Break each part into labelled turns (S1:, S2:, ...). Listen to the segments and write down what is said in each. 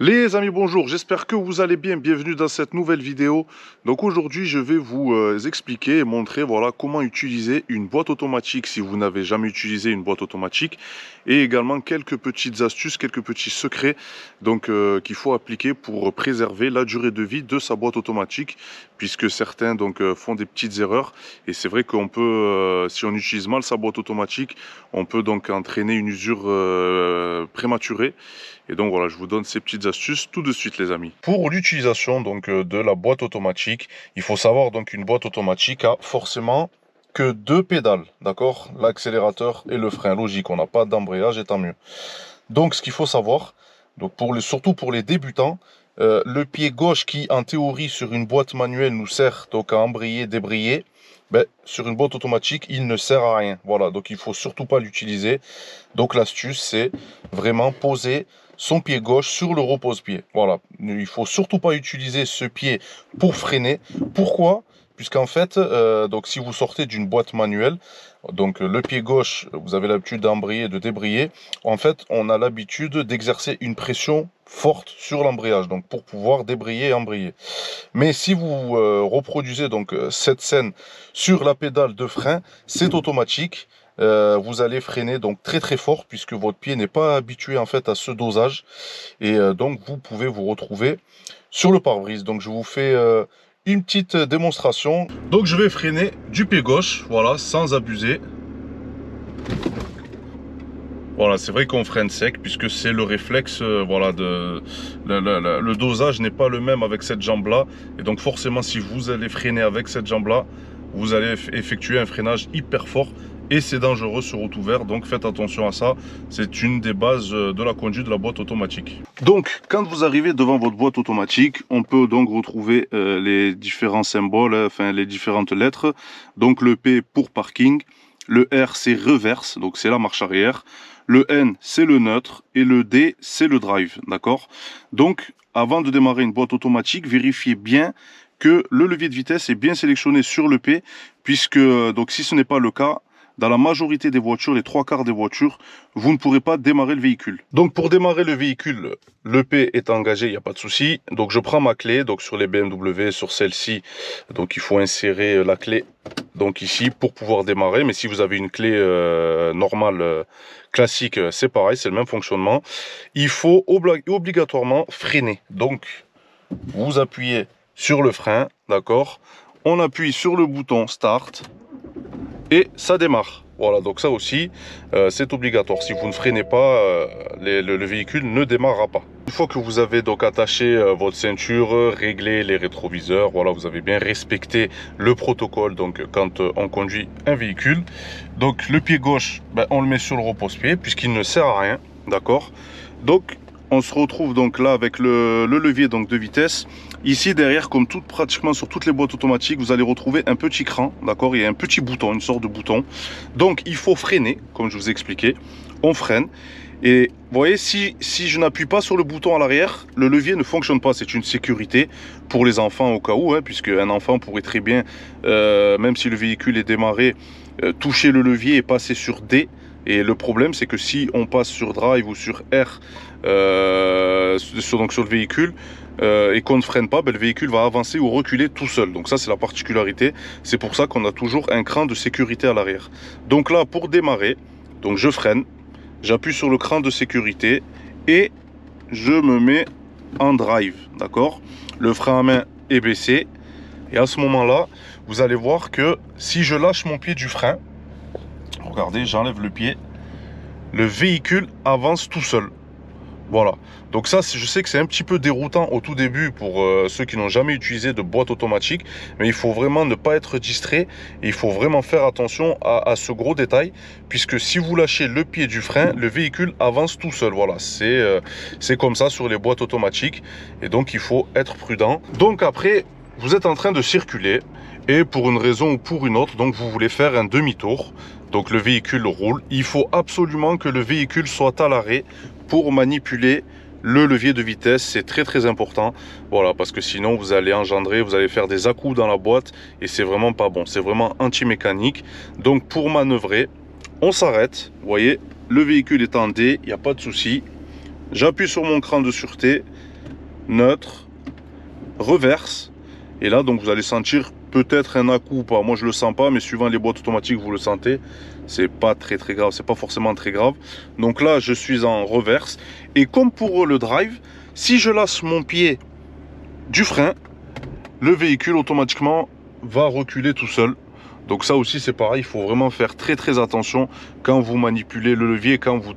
S1: Les amis, bonjour, j'espère que vous allez bien, bienvenue dans cette nouvelle vidéo. Donc aujourd'hui je vais vous expliquer et montrer voilà, comment utiliser une boîte automatique si vous n'avez jamais utilisé une boîte automatique. Et également quelques petites astuces, quelques petits secrets qu'il faut appliquer pour préserver la durée de vie de sa boîte automatique. Puisque certains font des petites erreurs. Et c'est vrai qu'on peut, si on utilise mal sa boîte automatique, on peut donc entraîner une usure prématurée. Et donc voilà, je vous donne ces petites astuces tout de suite les amis. Pour l'utilisation de la boîte automatique, il faut savoir qu'une boîte automatique a forcément que deux pédales, d'accord? L'accélérateur et le frein, logique, on n'a pas d'embrayage et tant mieux. Donc ce qu'il faut savoir, surtout pour les débutants, le pied gauche qui en théorie sur une boîte manuelle nous sert à embrayer, débrayer, sur une boîte automatique il ne sert à rien. Voilà, donc il ne faut surtout pas l'utiliser. Donc l'astuce c'est vraiment poser son pied gauche sur le repose-pied. Voilà, il ne faut surtout pas utiliser ce pied pour freiner. Pourquoi? Puisqu'en fait, si vous sortez d'une boîte manuelle, le pied gauche, vous avez l'habitude d'embrayer, de débrayer. En fait, on a l'habitude d'exercer une pression forte sur l'embrayage, donc pour pouvoir débrayer et embrayer. Mais si vous reproduisez cette scène sur la pédale de frein, c'est automatique. Vous allez freiner très très fort puisque votre pied n'est pas habitué en fait à ce dosage et donc vous pouvez vous retrouver sur le pare-brise. Donc je vous fais une petite démonstration. Donc je vais freiner du pied gauche, voilà, sans abuser. Voilà, c'est vrai qu'on freine sec puisque c'est le réflexe, le dosage n'est pas le même avec cette jambe-là. Et donc forcément, si vous allez freiner avec cette jambe-là, vous allez effectuer un freinage hyper fort et c'est dangereux sur route ouverte. Donc faites attention à ça, c'est une des bases de la conduite de la boîte automatique. Donc quand vous arrivez devant votre boîte automatique, on peut donc retrouver les différents symboles, enfin les différentes lettres. Donc le P pour parking, le R c'est reverse, donc c'est la marche arrière. Le N, c'est le neutre et le D, c'est le drive, d'accord? Donc, avant de démarrer une boîte automatique, vérifiez bien que le levier de vitesse est bien sélectionné sur le P, puisque, si ce n'est pas le cas, dans la majorité des voitures, les 3/4 des voitures, vous ne pourrez pas démarrer le véhicule. Donc, pour démarrer le véhicule, le P est engagé, il n'y a pas de souci. Donc, je prends ma clé, sur les BMW, sur celle-ci, il faut insérer la clé ici pour pouvoir démarrer. Mais si vous avez une clé normale, classique, c'est pareil, c'est le même fonctionnement. Il faut obligatoirement freiner. Donc, vous appuyez sur le frein, d'accord? On appuie sur le bouton Start et ça démarre. Voilà, donc ça aussi, c'est obligatoire. Si vous ne freinez pas, le véhicule ne démarrera pas. Une fois que vous avez attaché votre ceinture, réglé les rétroviseurs, voilà, vous avez bien respecté le protocole quand on conduit un véhicule. Donc le pied gauche, on le met sur le repose-pied puisqu'il ne sert à rien, d'accord? Donc on se retrouve là avec le levier de vitesse. Ici derrière, comme pratiquement sur toutes les boîtes automatiques, vous allez retrouver un petit cran, d'accord? Il y a un petit bouton, une sorte de bouton. Donc il faut freiner, comme je vous ai expliqué. On freine. Et vous voyez, si je n'appuie pas sur le bouton à l'arrière, le levier ne fonctionne pas. C'est une sécurité pour les enfants au cas où, puisque un enfant pourrait très bien, même si le véhicule est démarré, toucher le levier et passer sur D. Et le problème, c'est que si on passe sur Drive ou sur R sur le véhicule et qu'on ne freine pas, le véhicule va avancer ou reculer tout seul. Donc ça, c'est la particularité. C'est pour ça qu'on a toujours un cran de sécurité à l'arrière. Donc là, pour démarrer, je freine, j'appuie sur le cran de sécurité et je me mets en drive, d'accord? Le frein à main est baissé. Et à ce moment-là, vous allez voir que si je lâche mon pied du frein, regardez, j'enlève le pied, le véhicule avance tout seul. Voilà, donc ça, je sais que c'est un petit peu déroutant au tout début pour ceux qui n'ont jamais utilisé de boîte automatique, mais il faut vraiment ne pas être distrait et il faut vraiment faire attention à ce gros détail, puisque si vous lâchez le pied du frein, le véhicule avance tout seul. Voilà, c'est comme ça sur les boîtes automatiques et donc il faut être prudent. Donc après, vous êtes en train de circuler et pour une raison ou pour une autre, vous voulez faire un demi-tour. Donc le véhicule roule, il faut absolument que le véhicule soit à l'arrêt pour manipuler le levier de vitesse. C'est très très important, voilà, parce que sinon vous allez faire des à-coups dans la boîte et c'est vraiment pas bon, c'est vraiment anti-mécanique. Donc pour manœuvrer, on s'arrête, vous voyez, le véhicule est en D, il n'y a pas de souci. J'appuie sur mon cran de sûreté neutre, reverse. Et là, donc vous allez sentir peut-être un à-coup ou pas. Moi, je le sens pas, mais suivant les boîtes automatiques, vous le sentez. C'est pas très grave, c'est pas forcément très grave. Donc là, je suis en reverse. Et comme pour le drive, si je lâche mon pied du frein, le véhicule automatiquement va reculer tout seul. Donc ça aussi c'est pareil, il faut vraiment faire très attention quand vous manipulez le levier, quand vous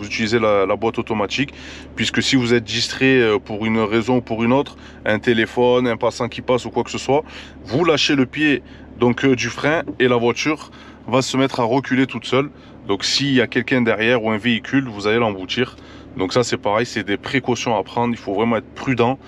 S1: utilisez la boîte automatique, puisque si vous êtes distrait pour une raison ou pour une autre, un téléphone, un passant qui passe ou quoi que ce soit, vous lâchez le pied du frein et la voiture va se mettre à reculer toute seule. Donc s'il y a quelqu'un derrière ou un véhicule, vous allez l'emboutir. Donc ça c'est pareil, c'est des précautions à prendre, il faut vraiment être prudent.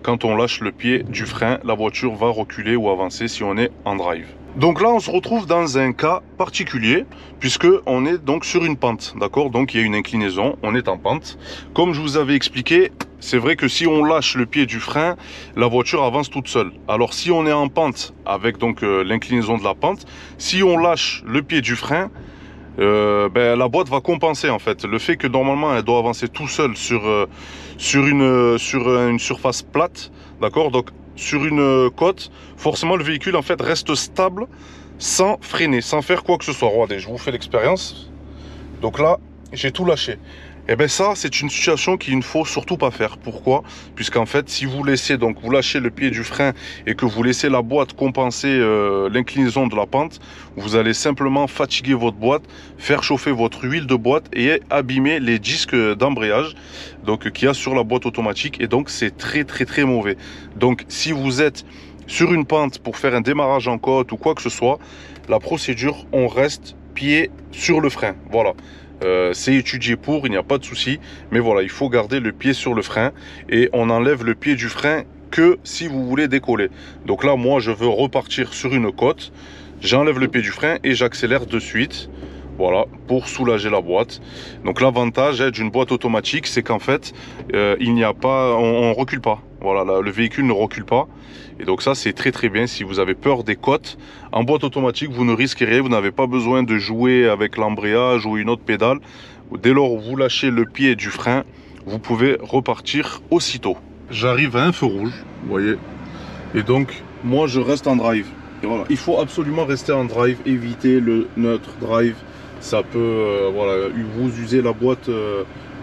S1: Quand on lâche le pied du frein, la voiture va reculer ou avancer si on est en drive. Donc là on se retrouve dans un cas particulier, puisque on est donc sur une pente, d'accord? Donc il y a une inclinaison, on est en pente. Comme je vous avais expliqué, c'est vrai que si on lâche le pied du frein, la voiture avance toute seule. Alors si on est en pente avec l'inclinaison de la pente, si on lâche le pied du frein, la boîte va compenser en fait le fait que normalement elle doit avancer tout seul sur une surface plate, d'accord? Donc sur une côte, forcément le véhicule en fait reste stable sans freiner, sans faire quoi que ce soit. Regardez, je vous fais l'expérience. Donc là j'ai tout lâché. Et bien ça, c'est une situation qu'il ne faut surtout pas faire. Pourquoi? Puisqu'en fait, si vous laissez, donc vous lâchez le pied du frein et que vous laissez la boîte compenser l'inclinaison de la pente, vous allez simplement fatiguer votre boîte, faire chauffer votre huile de boîte et abîmer les disques d'embrayage qu'il y a sur la boîte automatique. Et donc, c'est très mauvais. Donc, si vous êtes sur une pente pour faire un démarrage en côte ou quoi que ce soit, la procédure, on reste pied sur le frein. Voilà. C'est étudié pour, il n'y a pas de souci, mais voilà, il faut garder le pied sur le frein et on enlève le pied du frein que si vous voulez décoller. Donc là, moi, je veux repartir sur une côte, j'enlève le pied du frein et j'accélère de suite. Voilà, pour soulager la boîte. Donc l'avantage d'une boîte automatique, c'est qu'en fait, il n'y a pas, on recule pas. Voilà, le véhicule ne recule pas. Et donc ça, c'est très bien. Si vous avez peur des côtes, en boîte automatique, vous ne risquez rien. Vous n'avez pas besoin de jouer avec l'embrayage ou une autre pédale. Dès lors où vous lâchez le pied du frein, vous pouvez repartir aussitôt. J'arrive à un feu rouge, vous voyez. Et donc, moi, je reste en drive. Et voilà, il faut absolument rester en drive, éviter le neutre drive. Ça peut vous user la boîte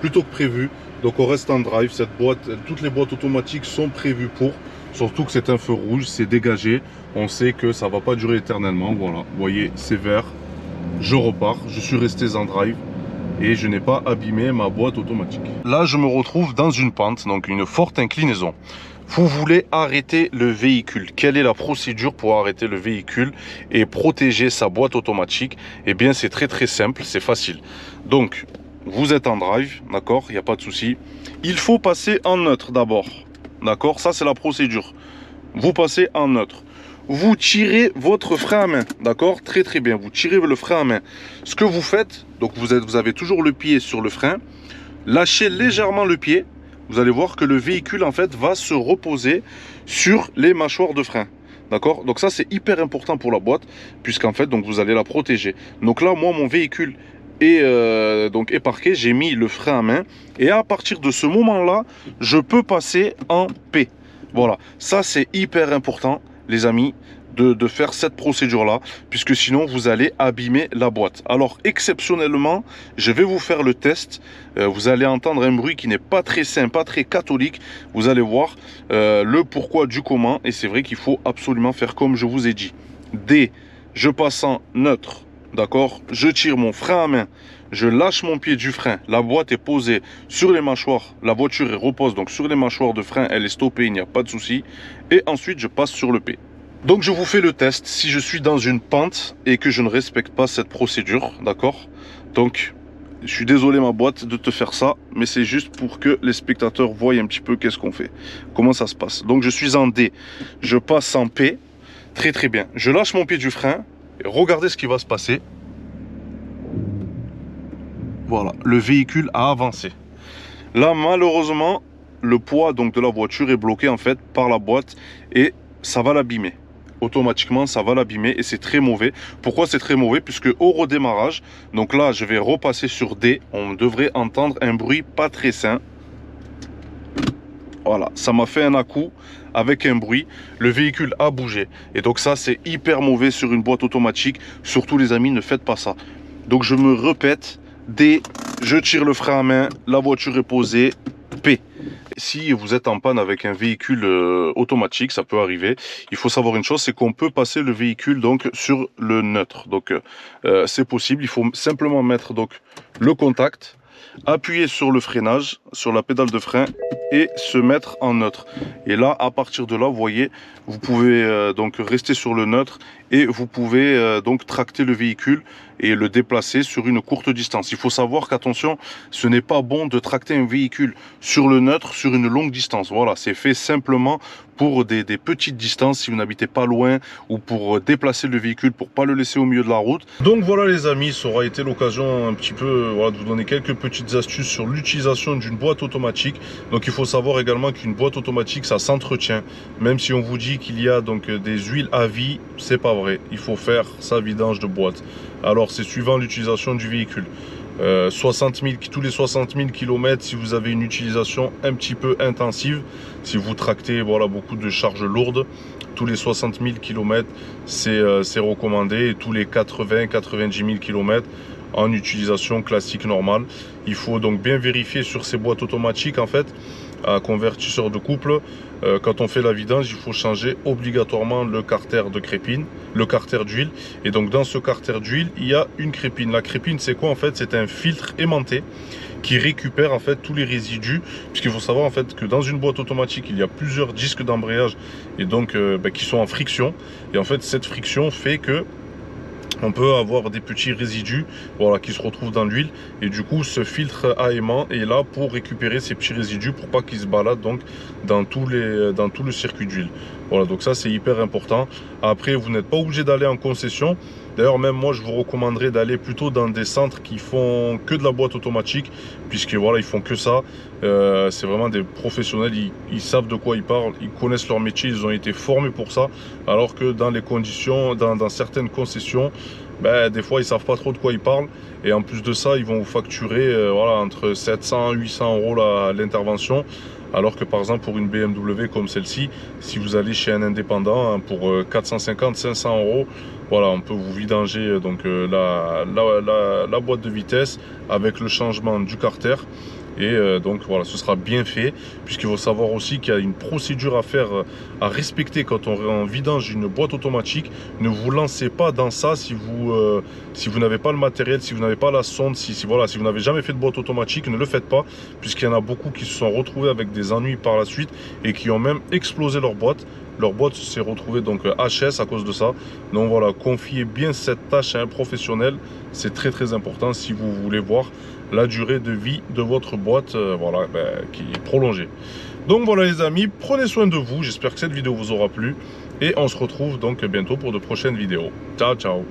S1: plutôt que prévu. Donc on reste en drive. Cette boîte, toutes les boîtes automatiques sont prévues pour, surtout que c'est un feu rouge, c'est dégagé, on sait que ça va pas durer éternellement. Voilà, vous voyez, c'est vert, je repars, je suis resté en drive et je n'ai pas abîmé ma boîte automatique. Là je me retrouve dans une pente, donc une forte inclinaison. Vous voulez arrêter le véhicule. Quelle est la procédure pour arrêter le véhicule et protéger sa boîte automatique? Eh bien, c'est très simple, c'est facile. Donc, vous êtes en drive, d'accord, il n'y a pas de souci. Il faut passer en neutre d'abord, d'accord? Ça, c'est la procédure. Vous passez en neutre. Vous tirez votre frein à main, d'accord? Très bien, vous tirez le frein à main. Ce que vous faites, donc vous avez toujours le pied sur le frein. Lâchez légèrement le pied. Vous allez voir que le véhicule en fait va se reposer sur les mâchoires de frein. D'accord? Donc ça c'est hyper important pour la boîte, puisqu'en fait donc vous allez la protéger. Donc là moi mon véhicule est parqué, j'ai mis le frein à main et à partir de ce moment là je peux passer en P. Voilà, ça c'est hyper important les amis, de faire cette procédure là, puisque sinon vous allez abîmer la boîte. Alors exceptionnellement, je vais vous faire le test. Vous allez entendre un bruit qui n'est pas très sain, pas très catholique. Vous allez voir le pourquoi du comment, et c'est vrai qu'il faut absolument faire comme je vous ai dit. D, je passe en neutre, d'accord, je tire mon frein à main, je lâche mon pied du frein, la boîte est posée sur les mâchoires, la voiture repose donc sur les mâchoires de frein, elle est stoppée, il n'y a pas de souci, et ensuite je passe sur le P. Donc je vous fais le test si je suis dans une pente et que je ne respecte pas cette procédure, d'accord? Donc je suis désolé ma boîte de te faire ça, mais c'est juste pour que les spectateurs voient un petit peu qu'est-ce qu'on fait, comment ça se passe. Donc je suis en D, je passe en P, très bien. Je lâche mon pied du frein et regardez ce qui va se passer. Voilà, le véhicule a avancé. Là malheureusement le poids donc de la voiture est bloqué en fait par la boîte et ça va l'abîmer. Automatiquement ça va l'abîmer et c'est très mauvais. Pourquoi c'est très mauvais? Puisque au redémarrage, donc là je vais repasser sur D, on devrait entendre un bruit pas très sain. voilà, ça m'a fait un à-coup avec un bruit, le véhicule a bougé. Et donc ça, c'est hyper mauvais sur une boîte automatique. Surtout les amis, ne faites pas ça. Donc je me répète, D, je tire le frein à main, la voiture est posée, P. Si vous êtes en panne avec un véhicule automatique, ça peut arriver. Il faut savoir une chose, c'est qu'on peut passer le véhicule donc sur le neutre. Donc c'est possible, il faut simplement mettre donc le contact, appuyer sur le freinage, sur la pédale de frein et se mettre en neutre. Et là, à partir de là, vous voyez, vous pouvez donc rester sur le neutre et vous pouvez donc tracter le véhicule et le déplacer sur une courte distance. Il faut savoir qu'attention, ce n'est pas bon de tracter un véhicule sur le neutre sur une longue distance. Voilà, c'est fait simplement pour des petites distances si vous n'habitez pas loin ou pour déplacer le véhicule pour pas le laisser au milieu de la route. Donc voilà les amis, ça aura été l'occasion un petit peu voilà, de vous donner quelques petites astuces sur l'utilisation d'une boîte automatique. Donc il faut savoir également qu'une boîte automatique ça s'entretient. Même si on vous dit qu'il y a donc des huiles à vie, c'est pas vrai. Il faut faire sa vidange de boîte. Alors c'est suivant l'utilisation du véhicule. Tous les 60 000 km si vous avez une utilisation un petit peu intensive, si vous tractez voilà, beaucoup de charges lourdes, tous les 60 000 km c'est recommandé, et tous les 80-90 000 km en utilisation classique normale. Il faut donc bien vérifier sur ces boîtes automatiques en fait, à convertisseur de couple, quand on fait la vidange, il faut changer obligatoirement le carter de crépine, le carter d'huile. Et donc dans ce carter d'huile, il y a une crépine. La crépine, c'est quoi en fait? C'est un filtre aimanté qui récupère en fait tous les résidus, puisqu'il faut savoir en fait que dans une boîte automatique, il y a plusieurs disques d'embrayage et donc qui sont en friction. Et en fait, cette friction fait que on peut avoir des petits résidus voilà, qui se retrouvent dans l'huile et du coup ce filtre à aimant est là pour récupérer ces petits résidus pour pas qu'ils se baladent donc dans tout le circuit d'huile. Voilà, donc ça c'est hyper important. Après vous n'êtes pas obligé d'aller en concession. D'ailleurs même moi je vous recommanderais d'aller plutôt dans des centres qui font que de la boîte automatique, puisque voilà ils font que ça. C'est vraiment des professionnels, ils savent de quoi ils parlent, ils connaissent leur métier, ils ont été formés pour ça. Alors que dans les conditions, dans certaines concessions, ben, des fois ils savent pas trop de quoi ils parlent. Et en plus de ça, ils vont vous facturer voilà, entre 700 et 800 euros l'intervention. Alors que par exemple pour une BMW comme celle-ci, si vous allez chez un indépendant hein, pour 450-500 euros, voilà, on peut vous vidanger donc la boîte de vitesse avec le changement du carter. Et donc voilà, ce sera bien fait, puisqu'il faut savoir aussi qu'il y a une procédure à faire, à respecter quand on vidange une boîte automatique. Ne vous lancez pas dans ça si vous n'avez pas le matériel, si vous n'avez pas la sonde, voilà, si vous n'avez jamais fait de boîte automatique, ne le faites pas, puisqu'il y en a beaucoup qui se sont retrouvés avec des ennuis par la suite et qui ont même explosé leur boîte. Leur boîte s'est retrouvée donc HS à cause de ça. Donc voilà, confiez bien cette tâche à un professionnel. C'est très très important si vous voulez voir la durée de vie de votre boîte voilà, qui est prolongée. Donc voilà les amis, prenez soin de vous. J'espère que cette vidéo vous aura plu. Et on se retrouve donc bientôt pour de prochaines vidéos. Ciao ciao.